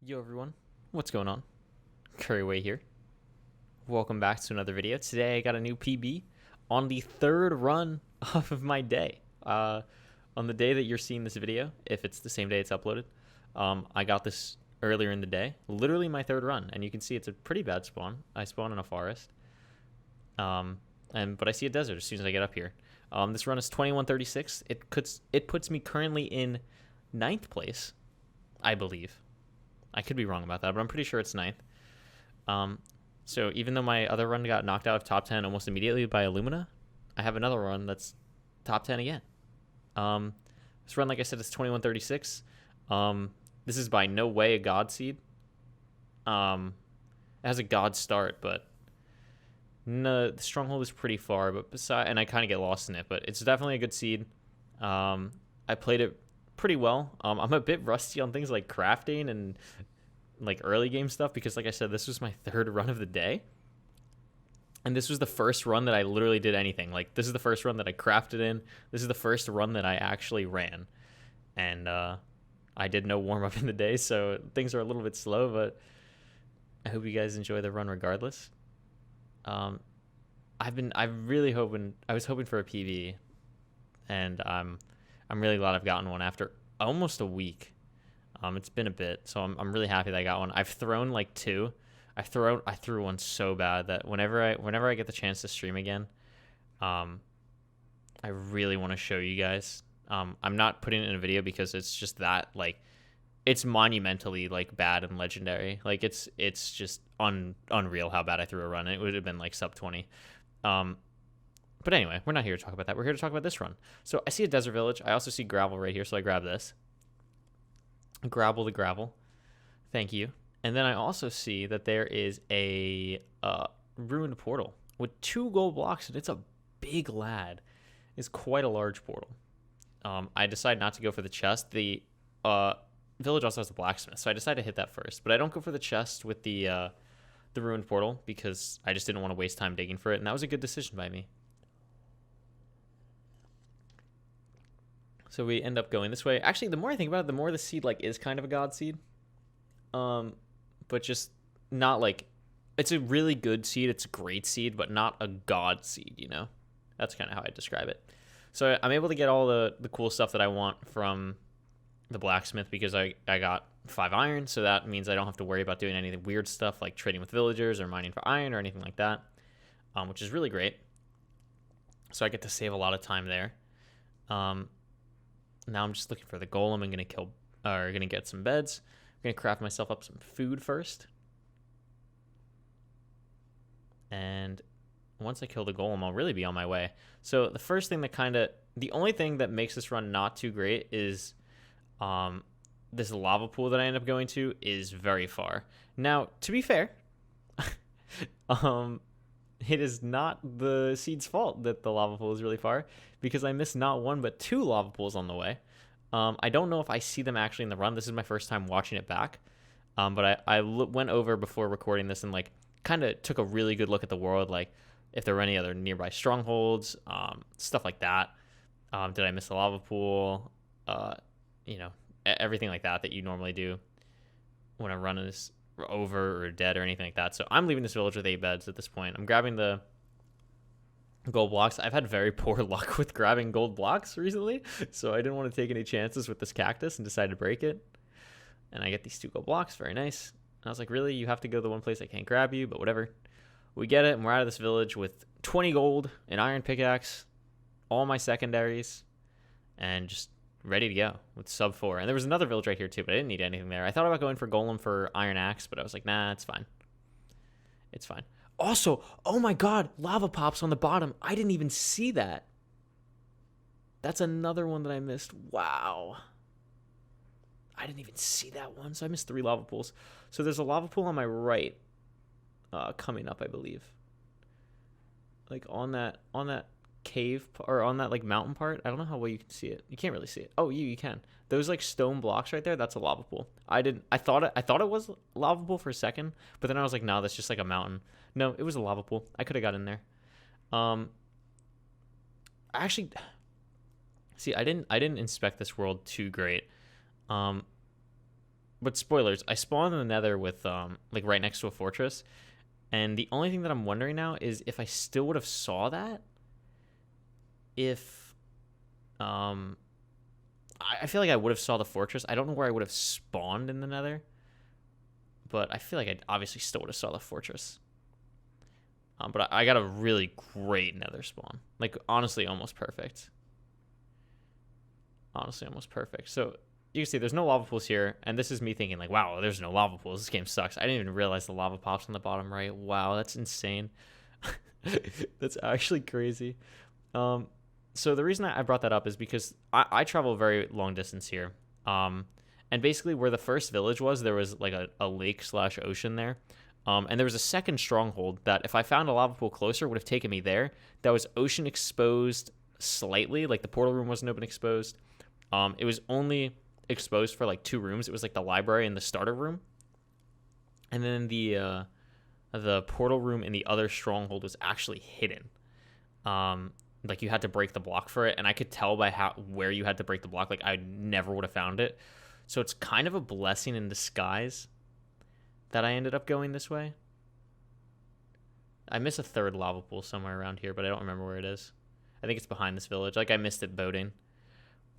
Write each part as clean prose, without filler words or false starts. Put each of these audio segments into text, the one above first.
Yo everyone, what's going on? Couriway here. Welcome back to another video. Today I got a new PB on the third run of my day. On the day that you're seeing this video, if it's the same day it's uploaded, I got this earlier in the day. Literally my third run, and you can see it's a pretty bad spawn. I spawn in a forest, but I see a desert as soon as I get up here. This run is 21:36. It puts me currently in 9th place, I believe. I could be wrong about that, but I'm pretty sure it's 9th. So even though my other run got knocked out of top 10 almost immediately by Illumina, I have another run that's top 10 again. This run, like I said, is 21:36. This is by no way a god seed. It has a god start, but no, the stronghold is pretty far. And I kind of get lost in it, but it's definitely a good seed. I played it pretty well. I'm a bit rusty on things like crafting and like early game stuff because, like I said, this was my third run of the day, and this was the first run that I literally did anything. Like, this is the first run that I crafted in. This is the first run that I actually ran, and I did no warm-up in the day, so things are a little bit slow, but I hope you guys enjoy the run regardless. I was hoping for a PB, and I'm really glad I've gotten one after almost a week. It's been a bit, so I'm really happy that I got one. I've thrown like 2. I threw one so bad that whenever I get the chance to stream again, I really want to show you guys. I'm not putting it in a video because it's just that, like, it's monumentally like bad and legendary. Like, it's just unreal how bad I threw a run. It would have been like sub 20. But anyway, we're not here to talk about that. We're here to talk about this run. So I see a desert village. I also see gravel right here, so I grab this. Grabble the gravel. Thank you. And then I also see that there is a ruined portal with 2 gold blocks, and it's a big lad. It's quite a large portal. I decide not to go for the chest. The village also has a blacksmith, so I decide to hit that first. But I don't go for the chest with the ruined portal because I just didn't want to waste time digging for it, and that was a good decision by me. So we end up going this way. Actually, the more I think about it, the more the seed like is kind of a god seed. But just not like, it's a really good seed. It's a great seed, but not a god seed, you know? That's kind of how I describe it. So I'm able to get all the cool stuff that I want from the blacksmith because I got 5 iron. So that means I don't have to worry about doing any weird stuff like trading with villagers or mining for iron or anything like that, which is really great. So I get to save a lot of time there. Now I'm just looking for the golem. I'm gonna get some beds. I'm gonna craft myself up some food first. And once I kill the golem, I'll really be on my way. So the only thing that makes this run not too great is this lava pool that I end up going to is very far. Now, to be fair, it is not the seed's fault that the lava pool is really far because I missed not 1 but 2 lava pools on the way. I don't know if I see them actually in the run. This is my first time watching it back. But I went over before recording this and like kind of took a really good look at the world, like if there were any other nearby strongholds, stuff like that. Did I miss a lava pool? Everything like that you normally do when a run is over or dead or anything like that. So I'm leaving this village with 8 beds at this point. I'm grabbing the gold blocks. I've had very poor luck with grabbing gold blocks recently, so I didn't want to take any chances with this cactus and decided to break it. And I get these 2 gold blocks. Very nice. And I was like, really? You have to go to the one place I can't grab you? But whatever. We get it, and we're out of this village with 20 gold, an iron pickaxe, all my secondaries, and just ready to go with sub 4. And there was another village right here too, but I didn't need anything there. I thought about going for golem for iron axe, but I was like, nah, it's fine. It's fine. Also, oh my god, lava pops on the bottom. I didn't even see that. That's another one that I missed. Wow. I didn't even see that one, so I missed 3 lava pools. So there's a lava pool on my right coming up, I believe. Like on that cave, or on that like mountain part. I don't know how well you can see it. You can't really see it. Oh, you can. Those like stone blocks right there, that's a lava pool. I thought it was a lava pool for a second, but then I was like, no, that's just like a mountain. No, it was a lava pool. I could have got in there. Actually, see, I didn't inspect this world too great. But spoilers, I spawned in the nether with, like, right next to a fortress. And the only thing that I'm wondering now is if I still would have saw that. If, I feel like I would have saw the fortress. I don't know where I would have spawned in the nether. But I feel like I obviously still would have saw the fortress. But I got a really great nether spawn. Like, honestly, almost perfect. Honestly, almost perfect. So, you can see there's no lava pools here. And this is me thinking, like, wow, there's no lava pools. This game sucks. I didn't even realize the lava pops on the bottom right. Wow, that's insane. That's actually crazy. So the reason I brought that up is because I travel a very long distance here. And basically where the first village was, there was like a lake / ocean there. And there was a second stronghold that if I found a lava pool closer would have taken me there. That was ocean exposed slightly, like the portal room wasn't open exposed. It was only exposed for like 2 rooms. It was like the library and the starter room. And then the portal room in the other stronghold was actually hidden. Like you had to break the block for it, and I could tell by where you had to break the block. Like I never would have found it. So it's kind of a blessing in disguise that I ended up going this way. I miss a third lava pool somewhere around here, but I don't remember where it is. I think it's behind this village. Like I missed it boating.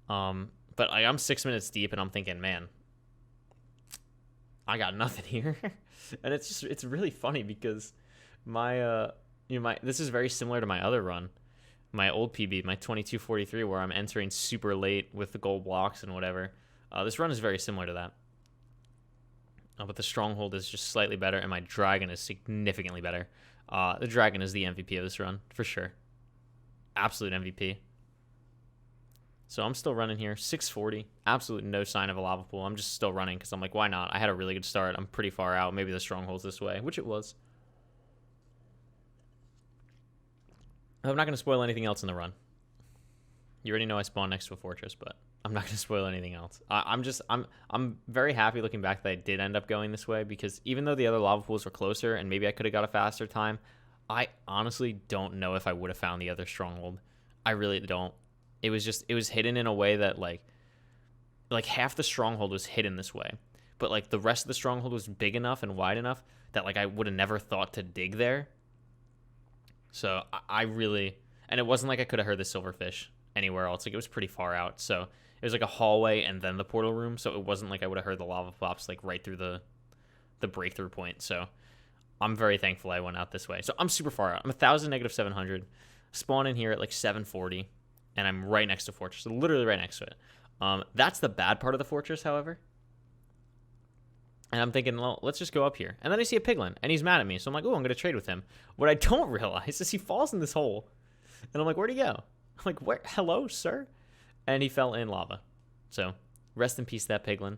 But I'm 6 minutes deep, and I'm thinking, man, I got nothing here. And it's really funny because this is very similar to my other run. My old PB, my 2243, where I'm entering super late with the gold blocks and whatever. This run is very similar to that. But the stronghold is just slightly better, and my dragon is significantly better. The dragon is the MVP of this run, for sure. Absolute MVP. So I'm still running here, 640. Absolute no sign of a lava pool. I'm just still running because I'm like, why not? I had a really good start. I'm pretty far out. Maybe the stronghold's this way, which it was. I'm not going to spoil anything else in the run. You already know I spawned next to a fortress, but I'm not going to spoil anything else. I'm very happy looking back that I did end up going this way, because even though the other lava pools were closer and maybe I could have got a faster time, I honestly don't know if I would have found the other stronghold. I really don't. It was hidden in a way that like half the stronghold was hidden this way, but like the rest of the stronghold was big enough and wide enough that like I would have never thought to dig there. So I really, and it wasn't like I could have heard the silverfish anywhere else. Like it was pretty far out. So it was like a hallway and then the portal room. So it wasn't like I would have heard the lava pops like right through the breakthrough point. So I'm very thankful I went out this way. So I'm super far out. I'm 1,000 - 700. Spawn in here at like 740, and I'm right next to fortress. So literally right next to it. That's the bad part of the fortress, however. And I'm thinking, well, let's just go up here. And then I see a piglin, and he's mad at me. So I'm like, oh, I'm going to trade with him. What I don't realize is he falls in this hole. And I'm like, where'd he go? I'm like, where? Hello, sir? And he fell in lava. So rest in peace, that piglin.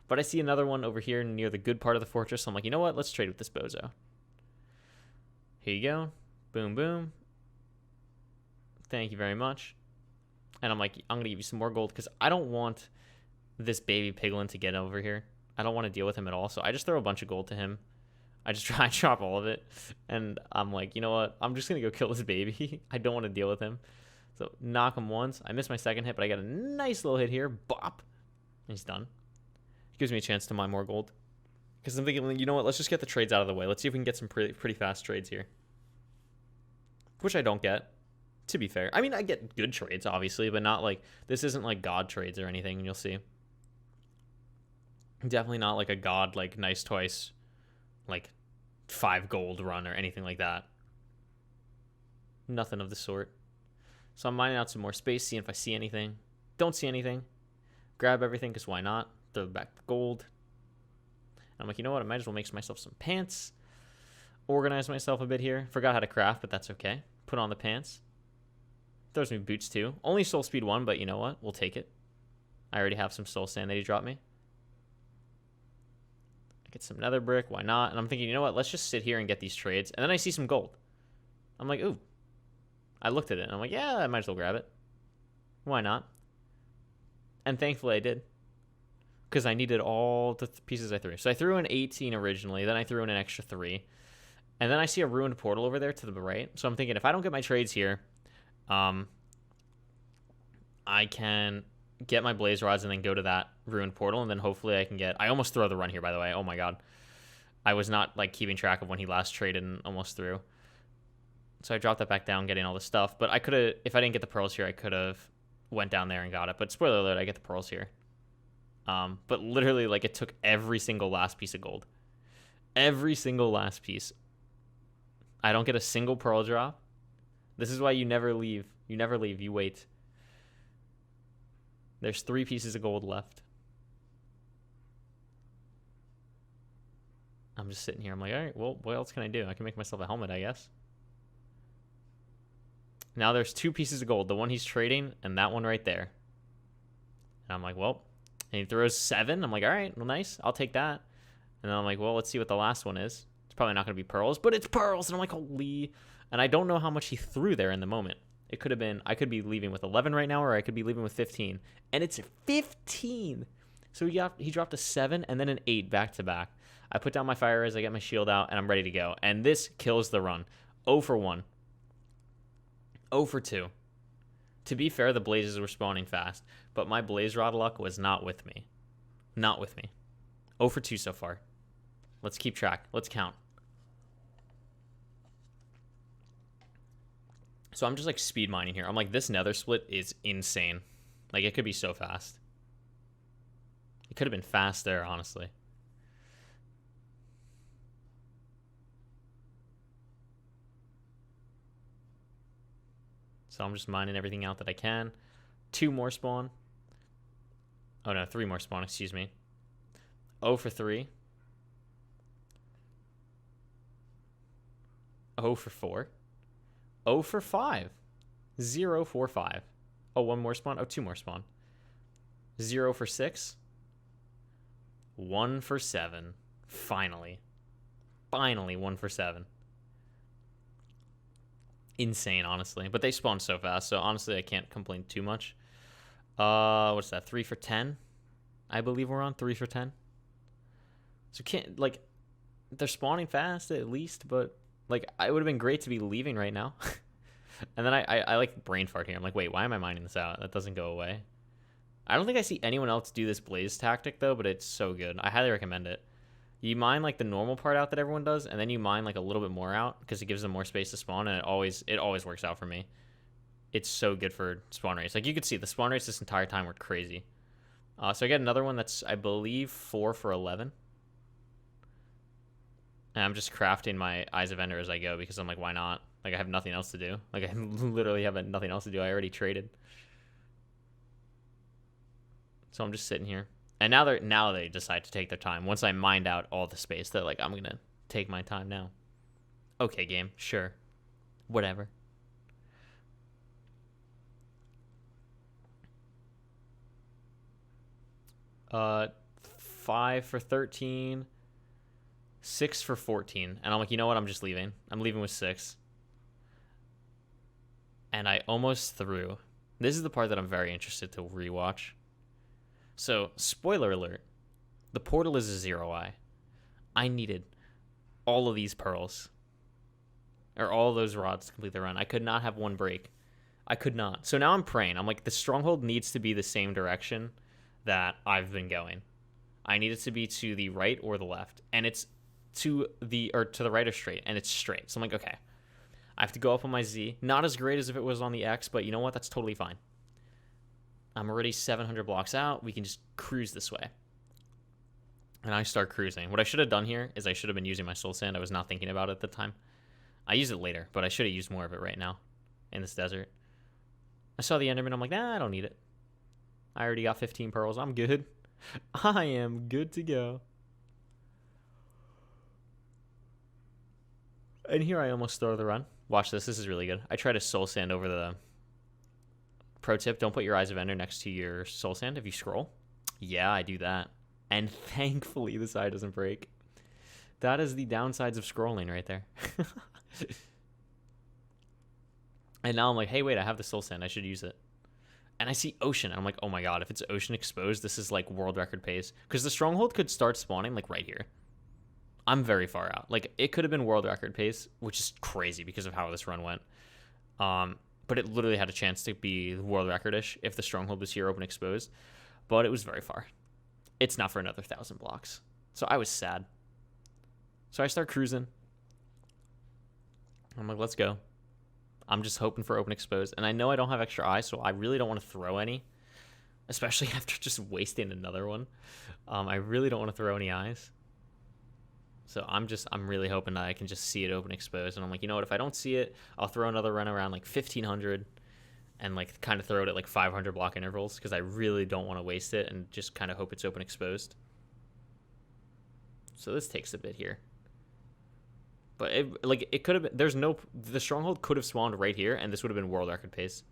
But I see another one over here near the good part of the fortress. So I'm like, you know what? Let's trade with this bozo. Here you go. Boom, boom. Thank you very much. And I'm like, I'm going to give you some more gold because I don't want this baby piglin to get over here. I don't want to deal with him at all. So I just throw a bunch of gold to him. I just try and chop all of it. And I'm like, you know what? I'm just going to go kill this baby. I don't want to deal with him. So knock him once. I missed my second hit, but I got a nice little hit here. Bop. And he's done. Gives me a chance to mine more gold. Because I'm thinking, you know what? Let's just get the trades out of the way. Let's see if we can get some pretty fast trades here. Which I don't get, to be fair. I mean, I get good trades, obviously, but not like, this isn't like God trades or anything, and you'll see. Definitely not like a God, like nice twice, like 5 gold run or anything like that. Nothing of the sort. So I'm mining out some more space, seeing if I see anything. Don't see anything. Grab everything, because why not? Throw back the gold. I'm like, you know what? I might as well make myself some pants. Organize myself a bit here. Forgot how to craft, but that's okay. Put on the pants. Throws me boots too. Only soul speed 1, but you know what? We'll take it. I already have some soul sand that he dropped me. Get some nether brick. Why not? And I'm thinking, you know what? Let's just sit here and get these trades. And then I see some gold. I'm like, ooh. I looked at it and I'm like, yeah, I might as well grab it. Why not? And thankfully I did. Because I needed all the pieces I threw. So I threw in 18 originally. Then I threw in an extra 3. And then I see a ruined portal over there to the right. So I'm thinking, if I don't get my trades here, I can get my blaze rods, and then go to that ruined portal, and then hopefully I can get... I almost throw the run here, by the way. Oh my god. I was not like keeping track of when he last traded and almost threw. So I dropped that back down, getting all the stuff. But I could have... If I didn't get the pearls here, I could have went down there and got it. But spoiler alert, I get the pearls here. But literally, like, it took every single last piece of gold. Every single last piece. I don't get a single pearl drop. This is why you never leave. You never leave. You wait. There's 3 pieces of gold left. I'm just sitting here. I'm like, all right, well, what else can I do? I can make myself a helmet, I guess. Now there's 2 pieces of gold. The one he's trading and that one right there. And I'm like, well... And he throws 7. I'm like, all right, well, nice. I'll take that. And then I'm like, well, let's see what the last one is. It's probably not going to be pearls, but it's pearls. And I'm like, holy. And I don't know how much he threw there in the moment. It could have been, I could be leaving with 11 right now, or I could be leaving with 15. And it's 15. So he dropped a 7 and then an 8 back to back. I put down my fire as I get my shield out, and I'm ready to go. And this kills the run. 0 for 1. 0 for 2. To be fair, the blazes were spawning fast, but my blaze rod luck was not with me. Not with me. 0 for 2 so far. Let's keep track. Let's count. So I'm just like speed mining here. I'm like, this nether split is insane. Like, it could be so fast. It could have been fast there, honestly. So I'm just mining everything out that I can. 2 more spawn. Oh no, 3 more spawn, excuse me. 0 for 3. 0 for 4. 0 for 5. 0 for 5. Oh, 1 more spawn. Oh, 2 more spawn. 0 for 6. 1 for 7. Finally. Finally, 1 for 7. Insane, honestly. But they spawn so fast, so honestly, I can't complain too much. What's that? 3 for 10? I believe we're on 3 for 10. So can't, like, they're spawning fast at least, but, like, it would have been great to be leaving right now. And then I like brain fart here. I'm like, wait, why am I mining this out? That doesn't go away. I don't think I see anyone else do this blaze tactic, though, but it's so good. I highly recommend it. You mine, like, the normal part out that everyone does, and then you mine, like, a little bit more out because it gives them more space to spawn, and it always works out for me. It's so good for spawn rates. Like, you could see the spawn rates this entire time were crazy. So I get another one that's, I believe, 4 for 11. And I'm just crafting my Eyes of Ender as I go because I'm like, why not? Like, I have nothing else to do. Like, I literally have nothing else to do. I already traded. So I'm just sitting here. And now they decide to take their time. Once I mined out all the space, they're like, I'm going to take my time now. Okay, game. Sure. Whatever. Uh, 5 for 13. 6 for 14. And I'm like, you know what? I'm just leaving. I'm leaving with 6. And I almost threw. This is the part that I'm very interested to rewatch. So, spoiler alert, the portal is a 0-eye. I needed all of these pearls. Or all those rods to complete the run. I could not have one break. I could not. So now I'm praying. I'm like, the stronghold needs to be the same direction that I've been going. I need it to be to the right or the left. And it's to the right or straight. And it's straight. So I'm like, okay. I have to go up on my Z. Not as great as if it was on the X, but you know what? That's totally fine. I'm already 700 blocks out. We can just cruise this way. And I start cruising. What I should have done here is I should have been using my soul sand. I was not thinking about it at the time. I use it later, but I should have used more of it right now in this desert. I saw the Enderman. I'm like, nah, I don't need it. I already got 15 pearls. I'm good. I am good to go. And here I almost throw the run. Watch this. This is really good. I try to soul sand over the... Pro tip, don't put your Eyes of Ender next to your soul sand if you scroll. Yeah, I do that. And thankfully the side doesn't break. That is the downsides of scrolling right there. And now I'm like, hey, wait, I have the soul sand. I should use it. And I see ocean. And I'm like, oh my god, if it's ocean exposed, this is like world record pace. Because the stronghold could start spawning like right here. I'm very far out. Like, it could have been world record pace, which is crazy because of how this run went. but it literally had a chance to be world record-ish if the stronghold was here open exposed, but it was very far. It's not for another 1,000 blocks. So I was sad. So I start cruising. I'm like, let's go. I'm just hoping for open exposed. And I know I don't have extra eyes, so I really don't want to throw any, especially after just wasting another one. I really don't want to throw any eyes. So I'm really hoping that I can just see it open exposed. And I'm like, you know what? If I don't see it, I'll throw another run around like 1,500 and like kind of throw it at like 500 block intervals because I really don't want to waste it and just kind of hope it's open exposed. So this takes a bit here. But it could have been, the stronghold could have spawned right here and this would have been world record pace,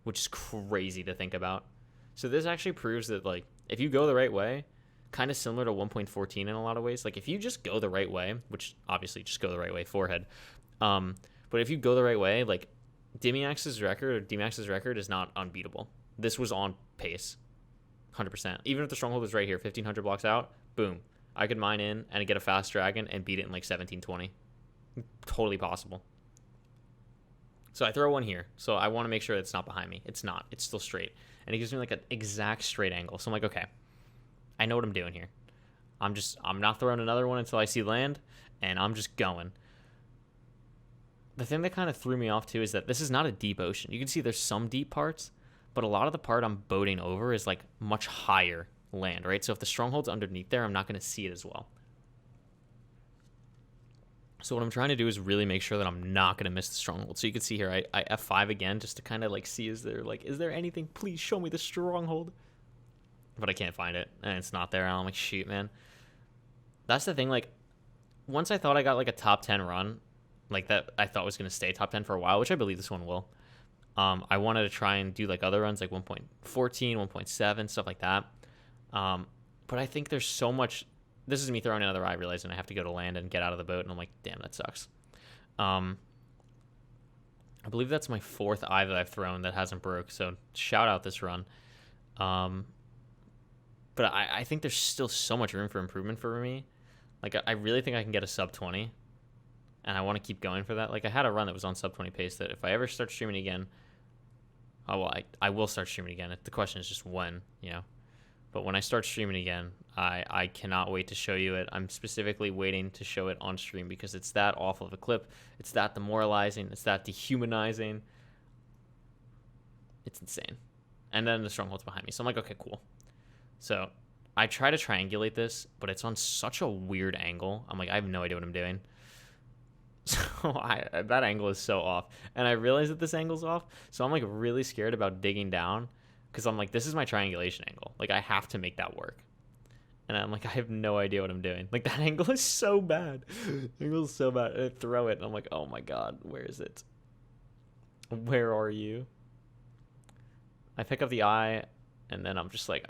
which is crazy to think about. So this actually proves that like if you go the right way, kind of similar to 1.14 in a lot of ways. Like if you just go the right way, which obviously just go the right way, forehead. But if you go the right way, like Dimiax's record is not unbeatable. This was on pace, 100%. Even if the stronghold was right here, 1,500 blocks out, boom, I could mine in and get a fast dragon and beat it in like 1720. Totally possible. So I throw one here. So I want to make sure it's not behind me. It's not. It's still straight. And it gives me like an exact straight angle. So I'm like, okay, I know what I'm doing here. I'm not throwing another one until I see land, and I'm just going. The thing that kind of threw me off too is that this is not a deep ocean. You can see there's some deep parts, but a lot of the part I'm boating over is like much higher land, right? So if the stronghold's underneath there, I'm not going to see it as well. So what I'm trying to do is really make sure that I'm not going to miss the stronghold. So you can see here, I F5 again just to kind of like see, is there anything? Please show me the stronghold. But I can't find it, and it's not there. And I'm like, shoot, man. That's the thing. Like, once I thought I got like a top 10 run, like that I thought was going to stay top 10 for a while, which I believe this one will. I wanted to try and do like other runs, like 1.14, 1.7, stuff like that. But I think there's so much. This is me throwing another eye, realizing I have to go to land and get out of the boat, and I'm like, damn, that sucks. I believe that's my 4th eye that I've thrown that hasn't broke, so shout out this run. But I think there's still so much room for improvement for me. Like, I really think I can get a sub 20, and I want to keep going for that. Like, I had a run that was on sub 20 pace that if I ever start streaming again, I will start streaming again. The question is just when, you know. But when I start streaming again, I cannot wait to show you it. I'm specifically waiting to show it on stream because it's that awful of a clip. It's that demoralizing. It's that dehumanizing. It's insane. And then the stronghold's behind me. So I'm like, okay, cool. So I try to triangulate this, but it's on such a weird angle. I'm like, I have no idea what I'm doing. So that angle is so off. And I realize that this angle's off. So I'm like really scared about digging down because I'm like, this is my triangulation angle. Like, I have to make that work. And I'm like, I have no idea what I'm doing. Like, that angle is so bad. The angle is so bad. And I throw it, and I'm like, oh my god, where is it? Where are you? I pick up the eye, and then I'm just like,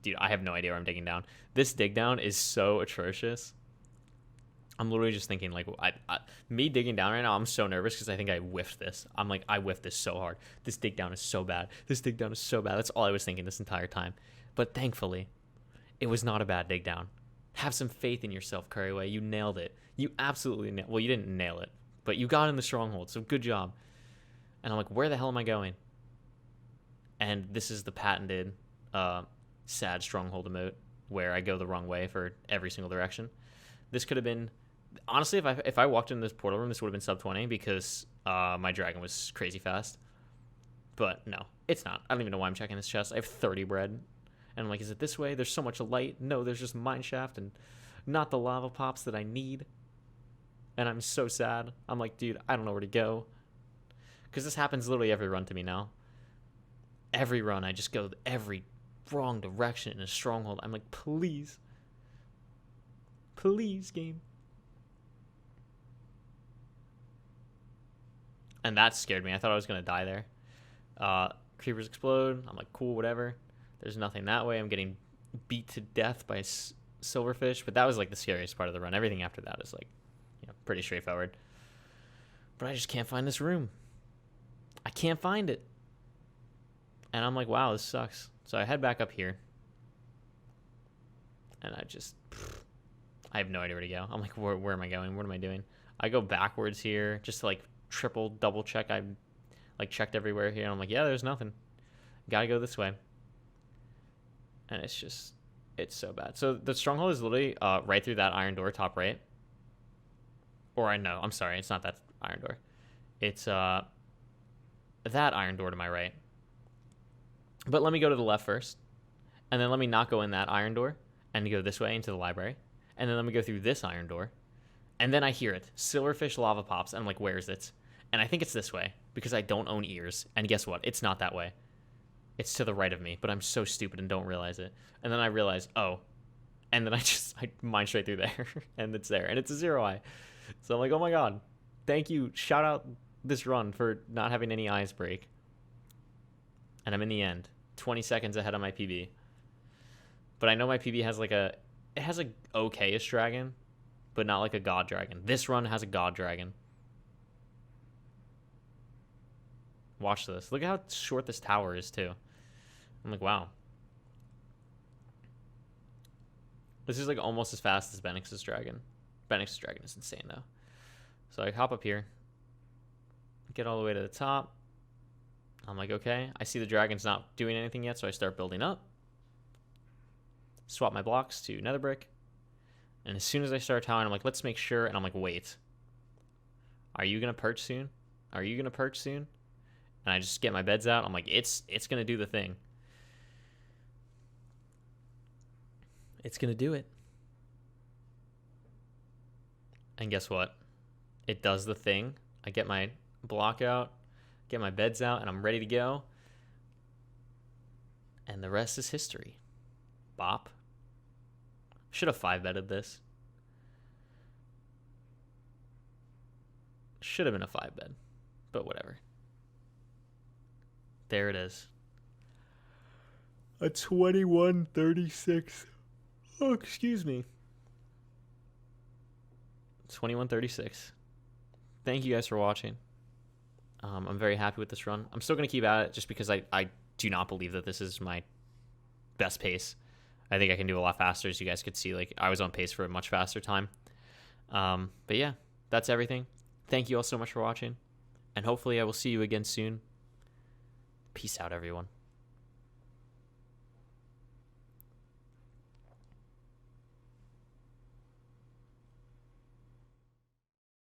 dude, I have no idea where I'm digging down. This dig down is so atrocious. I'm literally just thinking, like, me digging down right now, I'm so nervous because I think I whiffed this. I'm like, I whiffed this so hard. This dig down is so bad. This dig down is so bad. That's all I was thinking this entire time. But thankfully, it was not a bad dig down. Have some faith in yourself, Couriway. You nailed it. You absolutely nailed it. Well, you didn't nail it, but you got in the stronghold, so good job. And I'm like, where the hell am I going? And this is the patented sad stronghold emote where I go the wrong way for every single direction. This could have been, honestly, if I walked in this portal room, this would have been sub 20 because my dragon was crazy fast. But no, it's not. I don't even know why I'm checking this chest. I have 30 bread. And I'm like, is it this way? There's so much light. No, there's just mine shaft and not the lava pops that I need. And I'm so sad. I'm like, dude, I don't know where to go. Because this happens literally every run to me now. Every run, I just go every wrong direction in a stronghold. I'm like, please. Please, game. And that scared me. I thought I was going to die there. Creepers explode. I'm like, cool, whatever. There's nothing that way. I'm getting beat to death by silverfish. But that was like the scariest part of the run. Everything after that is like, you know, pretty straightforward. But I just can't find this room. I can't find it. And I'm like, wow, this sucks. So I head back up here. And I have no idea where to go. I'm like, where am I going? What am I doing? I go backwards here just to like double check I'm Like, checked everywhere here. And I'm like, yeah, there's nothing. Gotta go this way. And it's so bad. So the stronghold is literally right through that iron door, top right. Or I'm sorry, it's not that iron door. It's that iron door to my right. But let me go to the left first. And then let me not go in that iron door and go this way into the library. And then let me go through this iron door. And then I hear it. Silverfish lava pops. And I'm like, where is it? And I think it's this way because I don't own ears. And guess what? It's not that way. It's to the right of me, but I'm so stupid and don't realize it. And then I realize, oh. And then I mine straight through there. And it's there. And it's a 0 eye. So I'm like, oh my god. Thank you. Shout out this run for not having any eyes break. And I'm in the end. 20 seconds ahead of my PB. But I know my PB has it has a okay-ish dragon, but not like a god dragon. This run has a god dragon. Watch this. Look at how short this tower is, too. I'm like, wow. This is like almost as fast as Benix's dragon. Benix's dragon is insane, though. So I hop up here. Get all the way to the top. I'm like, okay. I see the dragon's not doing anything yet, so I start building up. Swap my blocks to nether brick. And as soon as I start towering, I'm like, let's make sure. And I'm like, wait. Are you going to perch soon? Are you going to perch soon? And I just get my beds out. I'm like, it's going to do the thing. It's going to do it. And guess what? It does the thing. I get my block out, get my beds out, and I'm ready to go. And the rest is history. Bop. Should have 5-betted this. Should have been a 5-bet, but whatever. There it is. A 2136. Oh, excuse me. 2136. Thank you guys for watching. I'm very happy with this run. I'm still going to keep at it just because I do not believe that this is my best pace. I think I can do a lot faster, as you guys could see. Like, I was on pace for a much faster time. But yeah, that's everything. Thank you all so much for watching. And hopefully I will see you again soon. Peace out, everyone.